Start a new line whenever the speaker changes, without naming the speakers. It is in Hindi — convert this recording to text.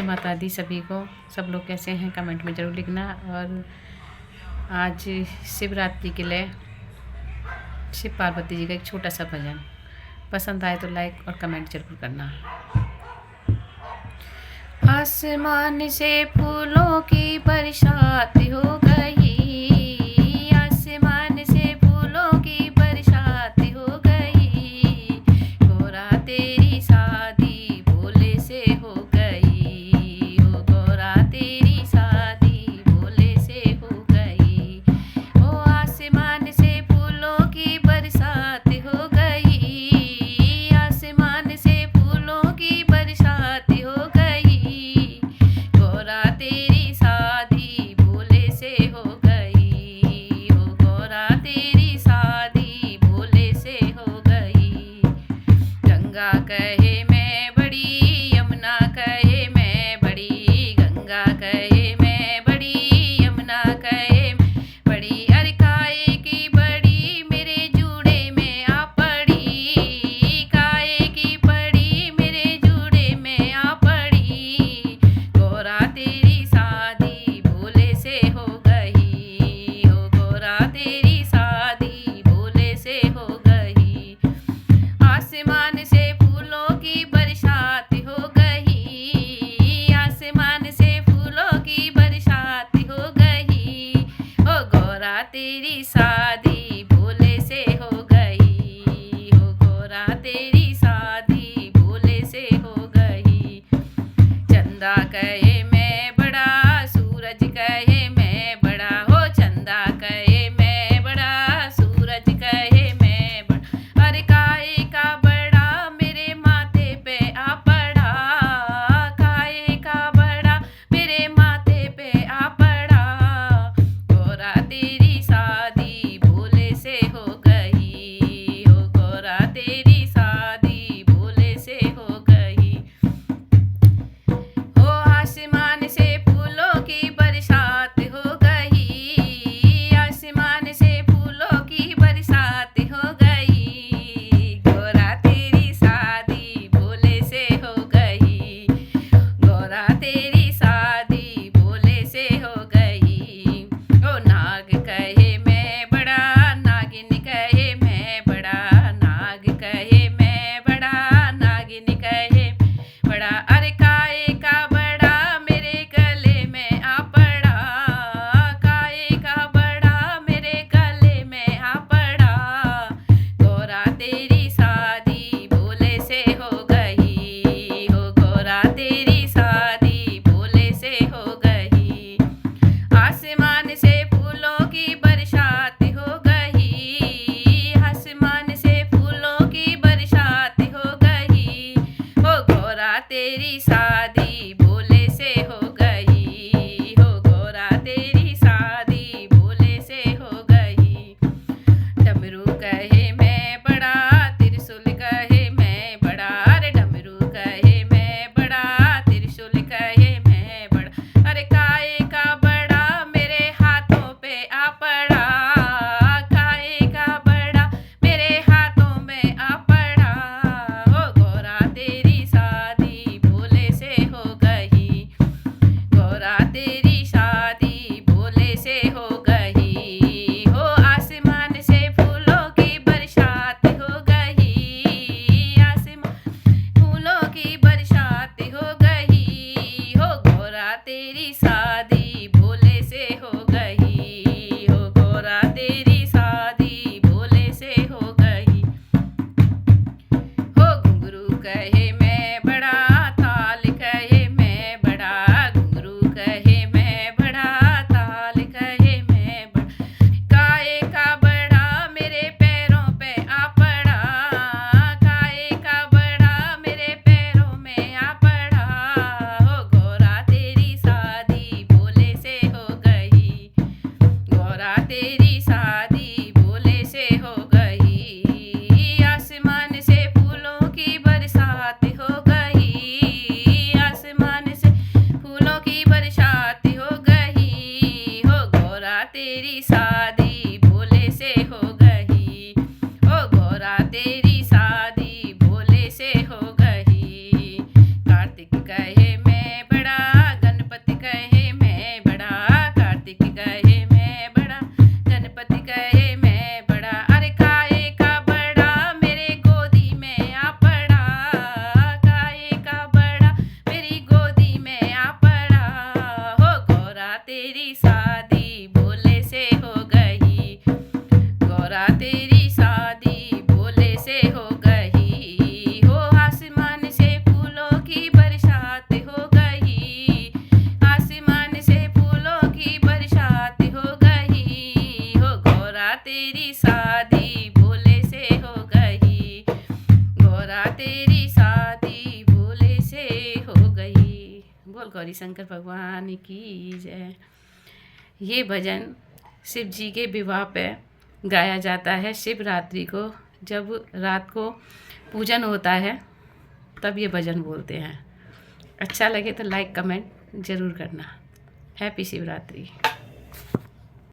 माता दी सभी को। सब लोग कैसे हैं कमेंट में ज़रूर लिखना। और आज शिवरात्रि के लिए शिव पार्वती जी का एक छोटा सा भजन पसंद आए तो लाइक और कमेंट जरूर करना। आसमान से फूलों की बरसात हो गई, आसमान से फूलों की बरसात हो गई, गोरा तेरी शादी भोले से हो गई, ओ गोरा तेरी शादी भोले से हो गई। ओ आसमान से फूलों की बरसात हो गई, आसमान से फूलों की बरसात हो गई, गोरा तेरी शादी भोले से हो गई, ओ गोरा तेरी शादी भोले से हो गई। गंगा कहे मैं बड़ी, यमुना कहे मैं बड़ी, गंगा कहे मैं बड़ी, यमुना कहे मैं बड़ी, अरे काहे की बड़ी मेरे जूड़े में आ पड़ी, काहे की बड़ी मेरे जूड़े में आ पड़ी, गोरा तेरी शादी भोले से हो गई, ओ गोरा तेरी शादी भोले से हो गई। आसमान से फूलों की बरसात हो गई, आसमान से फूलों की बरसात हो गई, ओ गोरा तेरी शादी भोले से हो गई, ओ गोरा तेरी शादी भोले से हो गई। चंदा कहे मैं बड़ा, सूरज कहे मैं बड़ा, हो चंदा कहे मैं बड़ा, सूरज कहे मैं बड़ा, अरे काहे का बड़ा मेरे माथे पे आ पड़ा, काहे का बड़ा मेरे माथे पे आ पड़ा, गोरा तेरी शादी भोले से हो गई, ओ गोरा तेरी शादी भोले से हो गई। ओ आसमान से फूलों की बरसात हो गई, आसमान से फूलों की बरसात हो गई, गोरा तेरी शादी भोले से हो गई, गोरा तेरी शादी भोले से हो गई। ओ नाग कहे मैं बड़ा, नागिन कहे मैं बड़ा, नाग कहे मैं बड़ा, नागिन कहे बड़ा, अरे काहे का बड़ा मेरे गले में आ पड़ा, काहे का बड़ा मेरे गले में आ पड़ा, गोरा तेरी शादी भोले से हो गई, हो गोरा तेरी शादी भोले से हो गई। आसमान से फूलों की बरसात हो गई, आसमान से फूलों की बरसात हो गई, हो गोरा तेरी शादी भोले से हो गई, हो गोरा तेरी शादी भोले से हो गई। डमरू कहे मैं बड़ा, त्रिशूल कहे मैं बड़ा, अरे डमरू कहे मैं बड़ा, त्रिशूल कहे मैं बड़ा, अरे काहे का बड़ा मेरे हाथों पे आ पड़ा, काहे का बड़ा मेरे हाथों में आ पड़ा, ओ गोरा तेरी शादी भोले से हो गई, गोरा तेरी शादी भोले से हो गई। हो आसमान से फूलों की बरसात हो गई, आसमान फूलों की बरसात हो गई, हो गोरा तेरी शादी भोले से हो गई, हो गोरा तेरी शादी भोले से हो गई। हो घुंघरू कहे मैं बड़ा, ताल कहे मैं बड़ा, घुंघरू कहे मैं बड़ा, ताल कहे मैं बड़ा, काहे का बड़ा मेरे पैरों पे आ पड़ा, काहे का बड़ा मेरे पैरों में आ पड़ा, हो गोरा तेरी शादी बोल गौरी शंकर भगवान की जय। ये भजन शिव जी के विवाह पे गाया जाता है। शिवरात्रि को जब रात को पूजन होता है तब ये भजन बोलते हैं। अच्छा लगे तो लाइक कमेंट ज़रूर करना। हैप्पी शिवरात्रि।